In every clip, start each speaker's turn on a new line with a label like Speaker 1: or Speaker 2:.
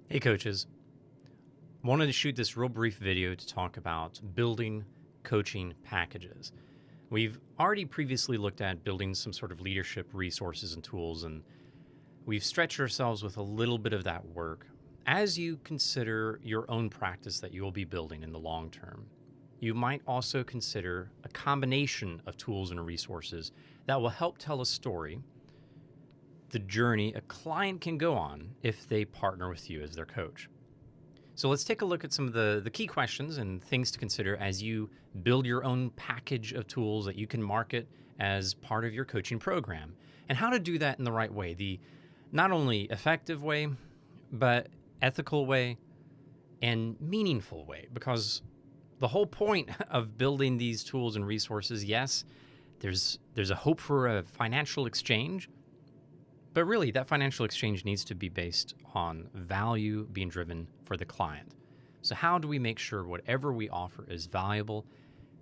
Speaker 1: Hey coaches, wanted to shoot this real brief video to talk about building coaching packages. We've already previously looked at building some sort of leadership resources and tools, and we've stretched ourselves with a little bit of that work. As you consider your own practice that you will be building in the long term, you might also consider a combination of tools and resources that will help tell a story, the journey a client can go on if they partner with you as their coach. So let's take a look at some of the key questions and things to consider as you build your own package of tools that you can market as part of your coaching program, and how to do that in the right way, the not only effective way, but ethical way and meaningful way. Because the whole point of building these tools and resources, yes, there's a hope for a financial exchange, but really, that financial exchange needs to be based on value being driven for the client. So how do we make sure whatever we offer is valuable,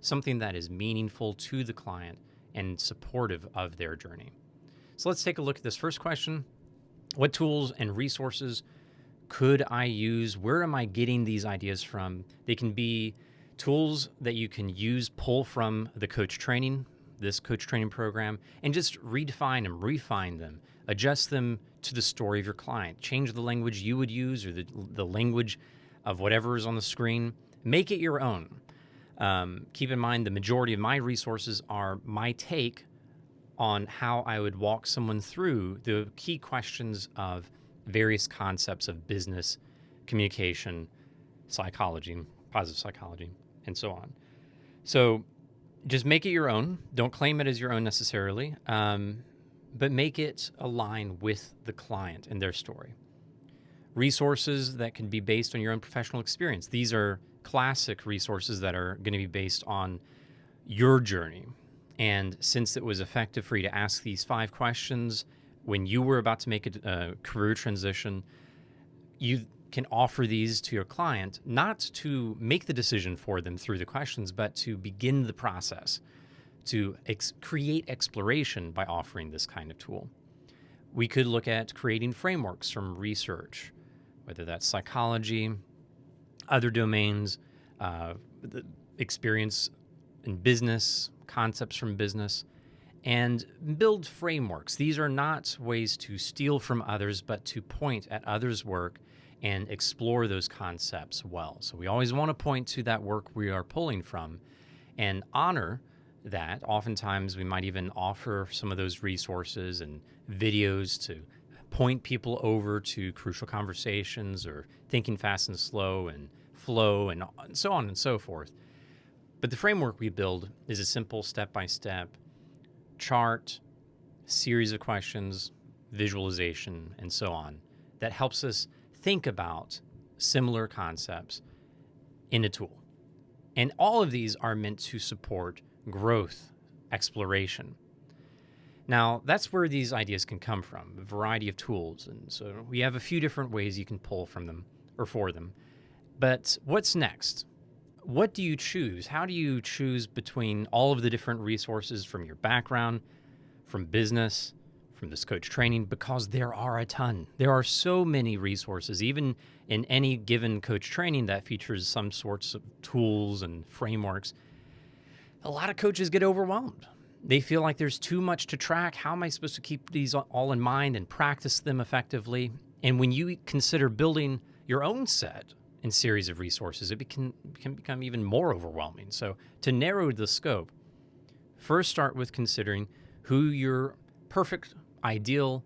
Speaker 1: something that is meaningful to the client and supportive of their journey? So let's take a look at this first question. What tools and resources could I use? Where am I getting these ideas from? They can be tools that you can use, pull from the coach training, this coach training program, and just redefine them, refine them, adjust them to the story of your client, change the language you would use or the language of whatever is on the screen, make it your own. Keep in mind the majority of my resources are my take on how I would walk someone through the key questions of various concepts of business, communication, psychology, positive psychology, and so on. So just make it your own. Don't claim it as your own necessarily, but make it align with the client and their story. Resources that can be based on your own professional experience. These are classic resources that are going to be based on your journey. And since it was effective for you to ask these 5 questions when you were about to make a career transition, you can offer these to your client, not to make the decision for them through the questions, but to begin the process, to create exploration by offering this kind of tool. We could look at creating frameworks from research, whether that's psychology, other domains, the experience in business, concepts from business, and build frameworks. These are not ways to steal from others, but to point at others' work and explore those concepts well. So we always want to point to that work we are pulling from and honor that. Oftentimes we might even offer some of those resources and videos to point people over to Crucial Conversations or Thinking Fast and Slow and Flow and so on and so forth. But the framework we build is a simple step-by-step chart, series of questions, visualization, and so on that helps us think about similar concepts in a tool. And all of these are meant to support growth, exploration. Now, that's where these ideas can come from, a variety of tools. And so we have a few different ways you can pull from them or for them. But what's next? What do you choose? How do you choose between all of the different resources from your background, from business, from this coach training? Because there are a ton. There are so many resources, even in any given coach training that features some sorts of tools and frameworks. A lot of coaches get overwhelmed. They feel like there's too much to track. How am I supposed to keep these all in mind and practice them effectively? And when you consider building your own set and series of resources, it can become even more overwhelming. So to narrow the scope, first start with considering who your perfect, ideal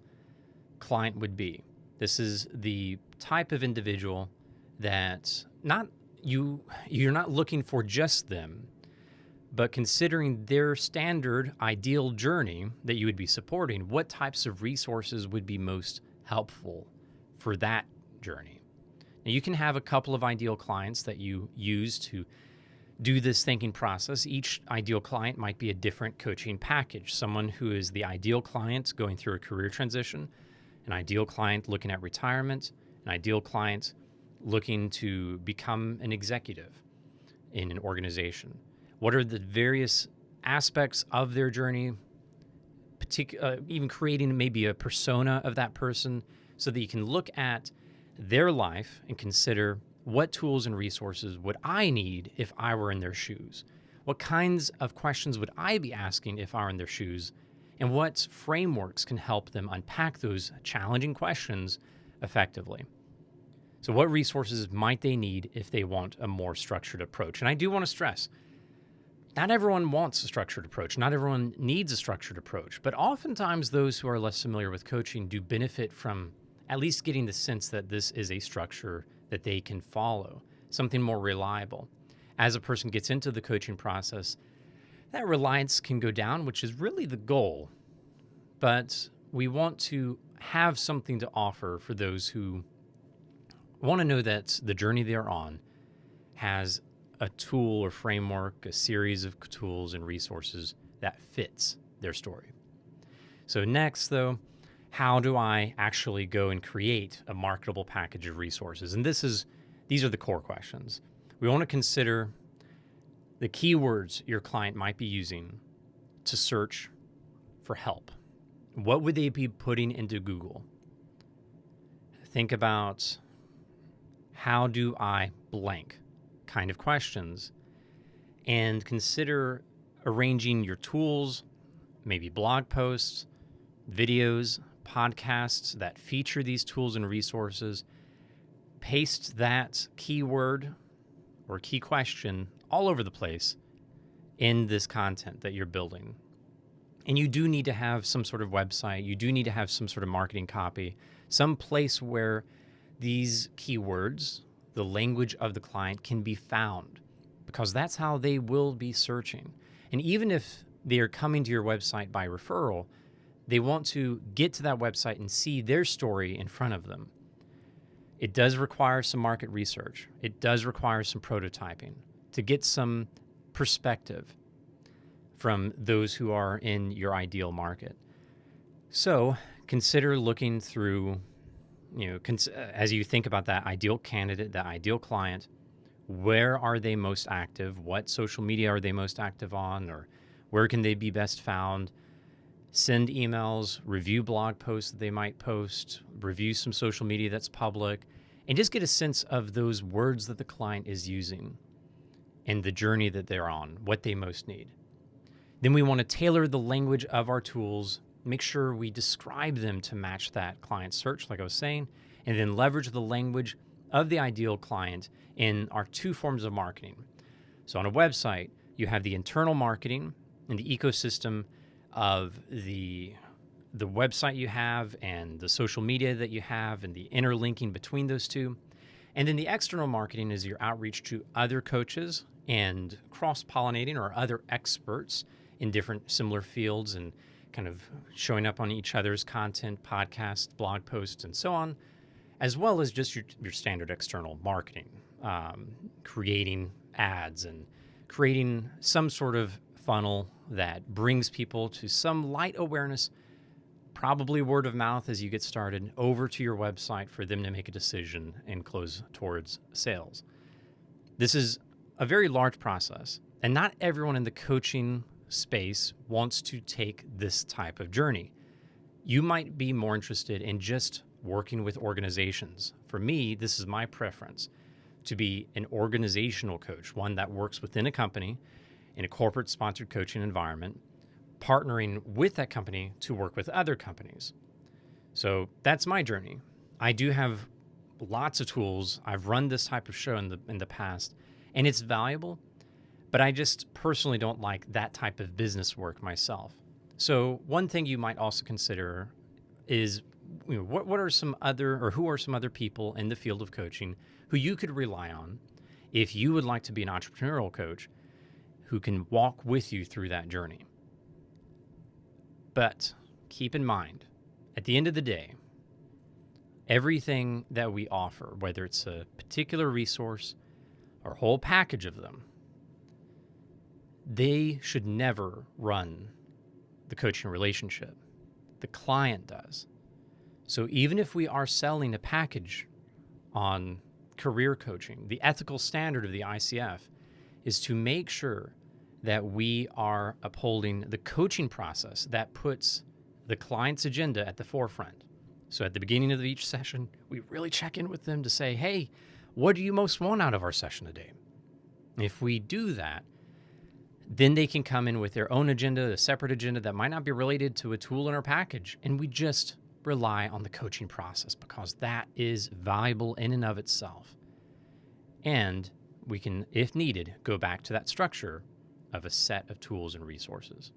Speaker 1: client would be. This is the type of individual that you're not looking for just them, but considering their standard ideal journey that you would be supporting, what types of resources would be most helpful for that journey. Now, you can have a couple of ideal clients that you use to do this thinking process. Each ideal client might be a different coaching package. Someone who is the ideal client going through a career transition, an ideal client looking at retirement, an ideal client looking to become an executive in an organization. What are the various aspects of their journey, even creating maybe a persona of that person so that you can look at their life and consider what tools and resources would I need if I were in their shoes? What kinds of questions would I be asking if I were in their shoes? And what frameworks can help them unpack those challenging questions effectively? So what resources might they need if they want a more structured approach? And I do want to stress, not everyone wants a structured approach. Not everyone needs a structured approach. But oftentimes those who are less familiar with coaching do benefit from at least getting the sense that this is a structure that they can follow, something more reliable. As a person gets into the coaching process, that reliance can go down, which is really the goal. But we want to have something to offer for those who want to know that the journey they're on has a tool or framework, a series of tools and resources that fits their story. So next, though, how do I actually go and create a marketable package of resources? And these are the core questions. We want to consider the keywords your client might be using to search for help. What would they be putting into Google? Think about, how do I blank kind of questions, and consider arranging your tools, maybe blog posts, videos, podcasts that feature these tools and resources. Paste that keyword or key question all over the place in this content that you're building. And you do need to have some sort of website. You do need to have some sort of marketing copy, some place where these keywords, the language of the client, can be found, because that's how they will be searching. And even if they are coming to your website by referral, they want to get to that website and see their story in front of them. It does require some market research. It does require some prototyping to get some perspective from those who are in your ideal market. So consider looking through, as you think about that ideal candidate, that ideal client, where are they most active? What social media are they most active on? Or where can they be best found? Send emails, review blog posts that they might post, review some social media that's public, and just get a sense of those words that the client is using and the journey that they're on, what they most need. Then we want to tailor the language of our tools, make sure we describe them to match that client search, like I was saying, and then leverage the language of the ideal client in our two forms of marketing. So on a website, you have the internal marketing and the ecosystem of the website you have and the social media that you have and the interlinking between those two. And then the external marketing is your outreach to other coaches and cross-pollinating, or other experts in different similar fields, and kind of showing up on each other's content, podcasts, blog posts, and so on, as well as just your standard external marketing, creating ads and creating some sort of funnel that brings people to some light awareness, probably word of mouth as you get started, over to your website for them to make a decision and close towards sales. This is a very large process, and not everyone in the coaching space wants to take this type of journey. You might be more interested in just working with organizations. For me, this is my preference, to be an organizational coach, one that works within a company in a corporate sponsored coaching environment, partnering with that company to work with other companies. So that's my journey. I do have lots of tools. I've run this type of show in the past, and it's valuable, but I just personally don't like that type of business work myself. So one thing you might also consider is, what are some other, or who are some other people in the field of coaching who you could rely on if you would like to be an entrepreneurial coach, who can walk with you through that journey. But keep in mind, at the end of the day, everything that we offer, whether it's a particular resource or a whole package of them, they should never run the coaching relationship. The client does. So even if we are selling a package on career coaching, the ethical standard of the ICF is to make sure that we are upholding the coaching process that puts the client's agenda at the forefront. So at the beginning of each session, we really check in with them to say, hey, what do you most want out of our session today? If we do that, then they can come in with their own agenda, a separate agenda that might not be related to a tool in our package. And we just rely on the coaching process because that is valuable in and of itself. And we can, if needed, go back to that structure of a set of tools and resources.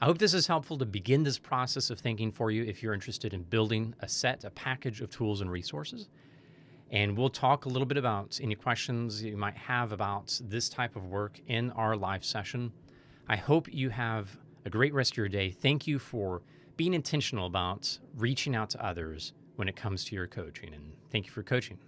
Speaker 1: I hope this is helpful to begin this process of thinking for you if you're interested in building a package of tools and resources. And we'll talk a little bit about any questions you might have about this type of work in our live session. I hope you have a great rest of your day. Thank you for being intentional about reaching out to others when it comes to your coaching. And thank you for coaching.